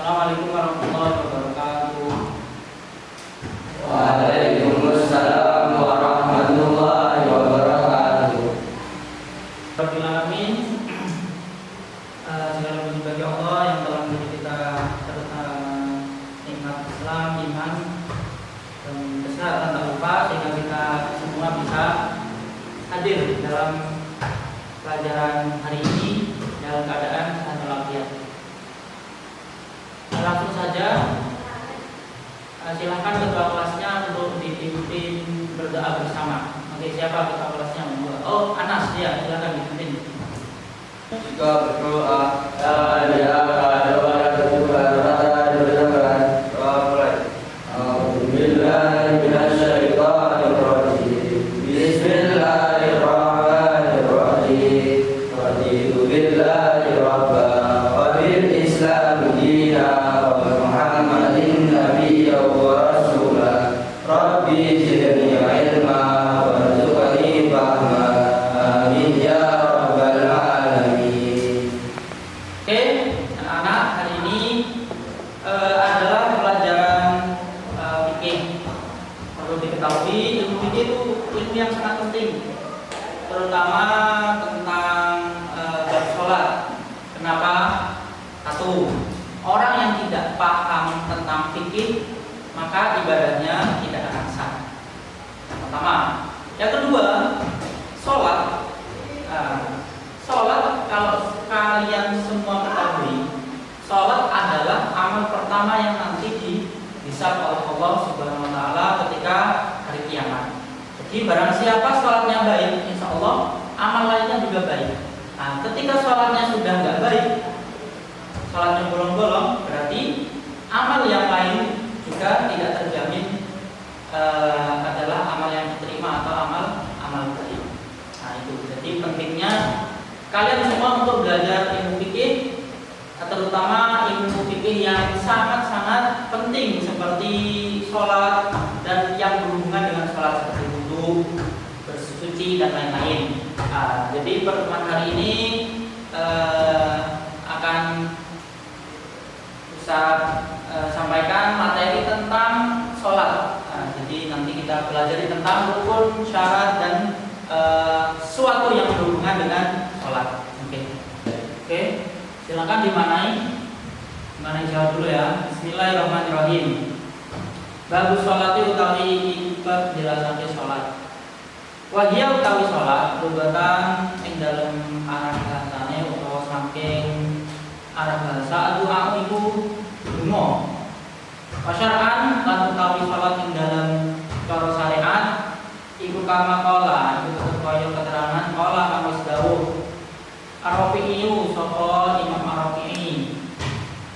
Assalamualaikum warahmatullahi wabarakatuh. Waalaikumsalam warahmatullahi wabarakatuh. Rabbil alamin. Segala puji bagi Allah yang telah memberi kita nikmat Islam, iman, dan kesehatan tak lupa sehingga kita semua bisa hadir dalam pelajaran hari ini dalam keadaan sehat walafiat. Langsung saja, silahkan ketua kelasnya untuk dipimpin berdoa bersama. Oke, siapa ketua kelasnya? Oh, Anas, ya, silahkan dipimpin. Jika berdoa, ada pada Tuhan berdoa mulai. Alhamdulillah minasyaitonir rajim. Bismillahirrahmanirrahim. Raditu billahi rabban wa bil Islam dinan wa Muhammadin nabiyyan wa rasulan. Rabbi zidni ilma warzuqni fahma. Amin ya rabbal alamin. Oke, anak-anak, hari ini adalah pelajaran fikih. Perlu diketahui, ilmu fikih itu ilmu yang sangat penting, terutama tentang bab sholat. Kenapa? Satu, orang yang tidak paham tentang fikih maka ibadahnya tidak akan sah. Pertama. Yang kedua, sholat. Sholat, kalau kalian semua ketahui, sholat adalah amal pertama yang nanti dihisab oleh Allah Subhanahu Wa Taala ketika hari kiamat. Jadi barang siapa sholatnya baik, insya Allah amal lainnya juga baik. Nah, ketika sholatnya sudah nggak baik, sholatnya bolong-bolong, berarti amal yang lain juga tidak terjamin adalah amal yang diterima atau amal baik. Nah itu, jadi pentingnya kalian semua untuk belajar ilmu fikih, terutama ilmu fikih yang sangat-sangat penting seperti sholat dan yang berhubungan dengan sholat seperti wudu, bersuci dan lain-lain. Jadi pertemuan hari ini akan bisa sampaikan materi tentang sholat. Jadi nanti kita pelajari tentang rukun, syarat dan sesuatu yang berhubungan dengan sholat. Oke, silakan dimanai jawab dulu ya. Bismillahirrahmanirrahim. Bagus sholati utawi bab jelasake sholat. Wahia utawi sholat rubatan ing dalam arah bahasane utawa saking arah bahasa doa iku dungo. Pasyar'an lan utawi sholat ing dalam cara syariat iku kama qala iku kaya keterangan qala kang wis dawuh Ar-Rafi'i sapa Imam Ar-Rafi'i.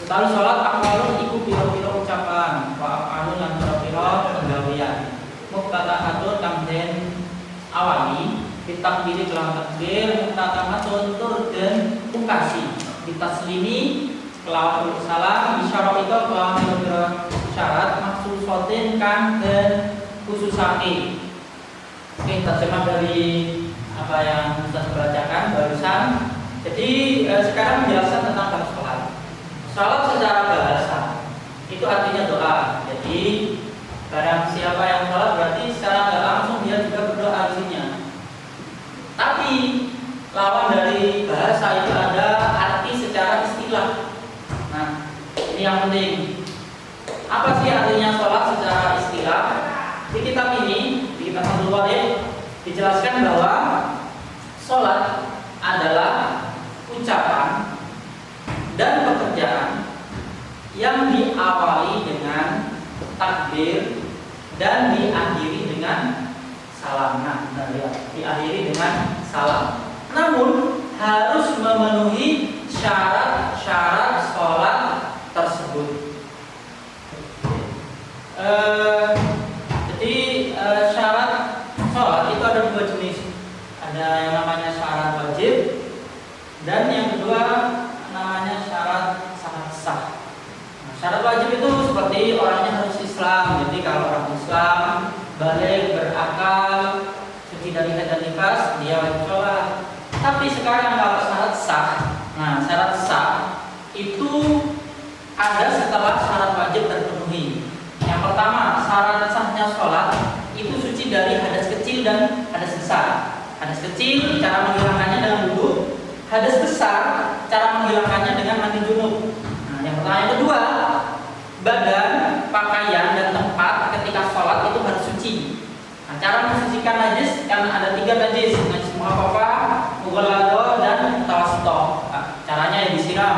Utawi sholat aqwalun iku pira-pira ucapan wa af'alun lan pira-pira penggawean. Muqtatahatun kang den awali ditakdiri kelam takbir muqtatahatun tur den pungkasi ditaslimi kelawan salam isyarat itu kelawan beberapa syarat maksusotin kan dan khususake. Oke, terjemah dari apa yang sudah dibacakan barusan. Jadi sekarang menjelaskan tentang bab sholat. Sholat secara bahasa itu artinya doa. Jadi barang siapa yang sholat berarti secara nggak langsung dia juga berdoa isinya. Tapi lawan dari bahasa itu ada arti secara istilah. Nah, ini yang penting. Apa sih artinya sholat secara istilah? Di kitab ini, di kitab Fathul Qorib dijelaskan bahwa sholat adalah ucapan dan pekerjaan yang diawali dengan takbir dan diakhiri dengan salam. Nah, diakhiri dengan salam. Namun harus memenuhi syarat-syarat sholat tersebut. Jadi syarat sholat itu ada dua jenis. Ada yang namanya syarat wajib dan yang kedua namanya syarat sangat sah. Nah, syarat wajib itu seperti orangnya harus Islam. Jadi kalau orang Islam balik berakal, suci dari haid dan nifas, dia wajib sholat. Tapi sekarang kalau syarat sah, nah syarat sah itu ada setelah syarat wajib terpenuhi. Yang pertama, syarat sahnya sholat itu suci dari hadas kecil dan hadas besar. Hadas kecil cara menghilangkannya dengan wudhu, hadas besar cara menghilangkannya dengan mandi junub. Nah, yang pertama, yang kedua, badan, pakaian dan tempat ketika sholat itu harus suci. Nah, cara mensucikan najis karena ada 3 najis, najis mukhafafah, mughalladhah dan mutawassithah. Nah, caranya yang disiram.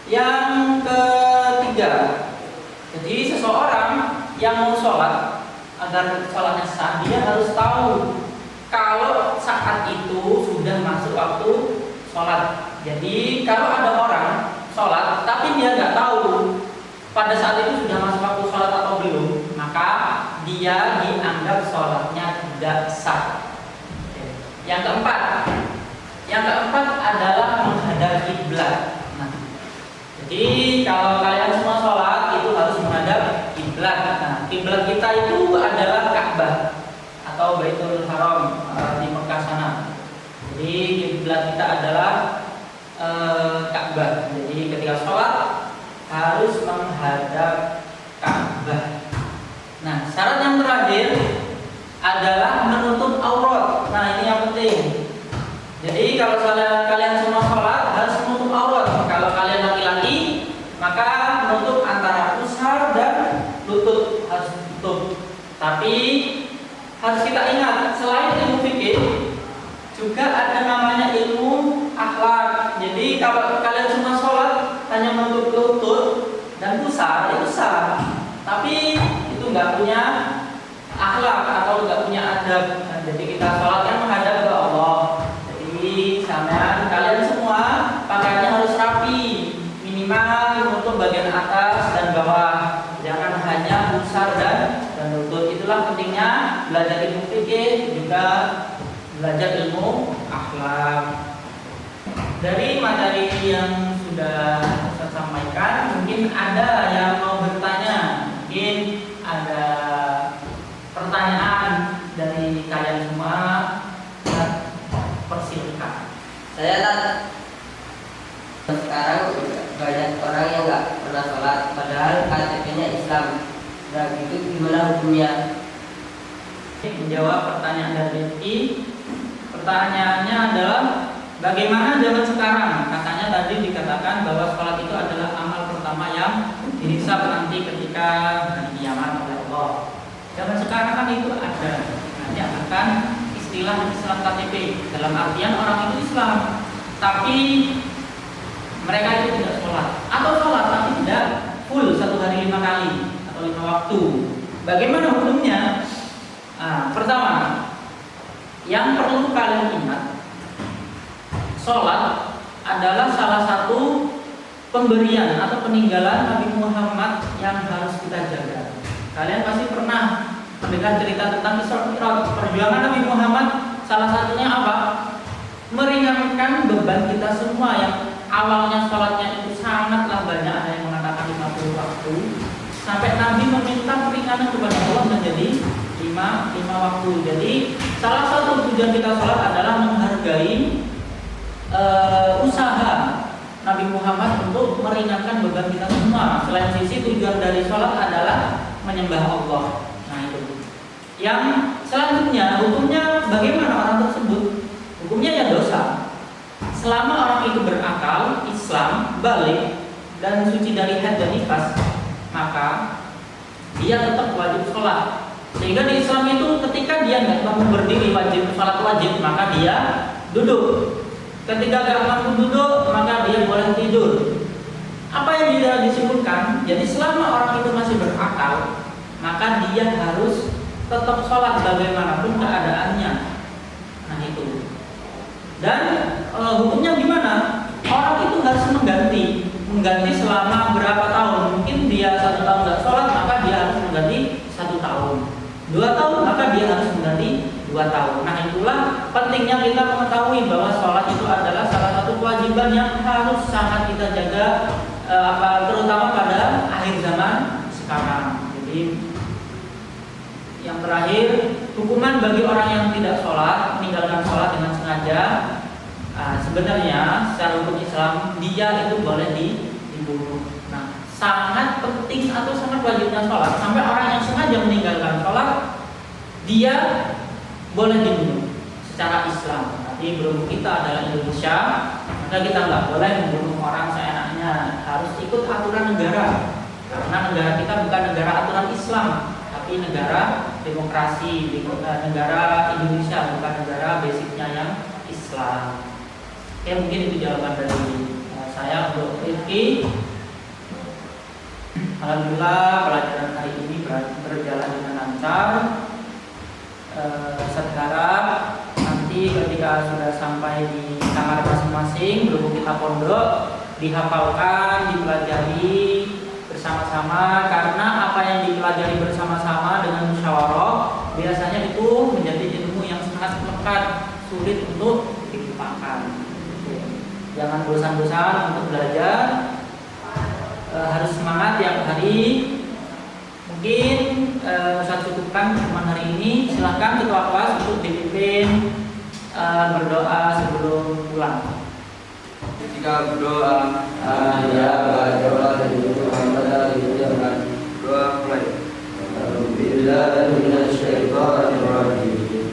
Yang ketiga, jadi seseorang yang mau sholat agar sholatnya sah, dia harus tahu kalau saat itu sudah masuk waktu sholat. Jadi kalau ada orang sholat tapi dia nggak tahu pada saat itu sudah masuk waktu sholat atau belum, maka dia dianggap sholatnya tidak sah. Yang keempat adalah menghadap kiblat. Nah, jadi kalau kalian semua sholat itu harus menghadap kiblat. Nah, kiblat kita itu adalah Ka'bah atau Baitul Haram di Mekah sana. Jadi kiblat kita adalah Ka'bah. Jadi ketika sholat harus menghadap Ka'bah. Nah, syarat yang terakhir adalah menutup aurat. Nah, ini yang penting. Jadi kalau kalian semua sholat harus menutup aurat. Kalau kalian laki-laki, maka menutup antara pusar dan lutut harus tutup. Tapi harus kita ingat, selain ilmu fikih juga ada namanya ilmu akhlak. Jadi kalau kalian semua sholat hanya menutup lutut dan pusar, itu sah. Tapi itu nggak punya akhlak atau nggak punya adab. Nah, jadi kita sholat kan menghadap ke Allah. Jadi kalian semua pakaiannya harus rapi, minimal untuk bagian atas dan bawah. Jangan hanya pusar dan lutut. Itulah pentingnya belajar ilmu fikih, juga belajar ilmu akhlak. Dari materi yang sudah saya sampaikan, mungkin ada yang mau bertanya, mungkin ada pertanyaan dari kalian semua. Persilakan. Saya sekarang banyak orang yang nggak pernah sholat, padahal KTP-nya Islam. Nah, itu gimana hukumnya? Menjawab pertanyaan dari Rifki. Pertanyaannya adalah bagaimana zaman sekarang? Katanya tadi dikatakan bahwa sholat itu adalah amal pertama yang dihisab nanti ketika hari kiamat oleh Allah. Zaman sekarang kan itu ada. Nanti akan istilah Islam KTP, dalam artian orang itu Islam tapi mereka itu tidak sholat, atau sholat tapi tidak full 1 hari 5 kali atau 5 waktu. Bagaimana hukumnya? Pertama, yang perlu kalian ingat, sholat adalah salah satu pemberian atau peninggalan Nabi Muhammad yang harus kita jaga. Kalian pasti pernah mendengar cerita tentang Isra Mi'raj. Perjuangan Nabi Muhammad salah satunya apa? Meringankan beban kita semua yang awalnya sholatnya itu sangatlah banyak, ada yang mengatakan 50 waktu, sampai Nabi meminta keringanan kepada Allah menjadi 5 waktu. Jadi salah satu tujuan kita sholat adalah menghargai usaha Nabi Muhammad untuk meringankan beban kita semua. Selain sisi tujuan dari sholat adalah menyembah Allah. Nah itu. Yang selanjutnya, hukumnya bagaimana orang tersebut? Hukumnya ya dosa. Selama orang itu berakal, Islam, balik dan suci dari haid dan nifas, maka dia tetap wajib sholat. Sehingga di Islam itu ketika dia nggak mampu berdiri wajib sholat wajib, maka dia duduk. Ketika nggak mampu duduk, maka dia boleh tidur. Apa yang dia disebutkan? Jadi selama orang itu masih berakal, maka dia harus tetap sholat bagaimanapun keadaannya. Nah itu. Dan hukumnya gimana? Orang itu harus mengganti selama berapa tahun. Mungkin dia 1 tahun nggak sholat, maka dia harus mengganti 1 tahun. 2 tahun, maka dia harus mengganti 2 tahun. Nah itulah pentingnya kita mengetahui bahwa sholat itu adalah salah satu kewajiban yang harus sangat kita jaga, terutama pada akhir zaman sekarang. Jadi yang terakhir, hukuman bagi orang yang tidak sholat, meninggalkan sholat dengan sengaja. Sebenarnya secara hukum Islam dia itu boleh dibunuh. Nah sangat penting atau sangat wajibnya sholat sampai orang yang sengaja meninggalkan sholat dia boleh dibunuh secara Islam. Tapi berhubung kita adalah Indonesia, maka kita nggak boleh membunuh orang seenaknya, harus ikut aturan negara. Karena negara kita bukan negara aturan Islam, tapi negara demokrasi, negara Indonesia, bukan negara basicnya yang Islam. Oke, mungkin itu jawaban dari saya untuk Rifki. Alhamdulillah pelajaran hari ini berjalan dengan lancar. Saya harap nanti ketika sudah sampai di kamar masing-masing, berhubung kita pondok, dihafalkan, dipelajari bersama-sama, karena apa yang dipelajari bersama-sama dengan musyawarah biasanya itu menjadi ilmu yang sangat lekat, sulit untuk dilupakan. Jangan bosan-bosan untuk belajar, harus semangat tiap hari. Mungkin saya cukupkan teman hari ini. Silakan ketua kelas untuk dipimpin berdoa sebelum pulang. Ketika berdoa, ya baca doa mulai.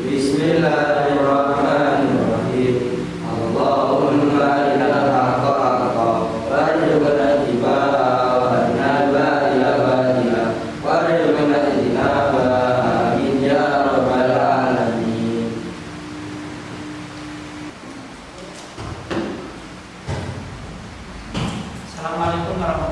Bismillahirrahmanirrahim. Allahumma arinal haqqa haqqan warzuqna ittiba'ahu wa arina al-batila batila warzuqna ijtinabahu. Amin ya rabbal alamin. Assalamualaikum warahmatullahi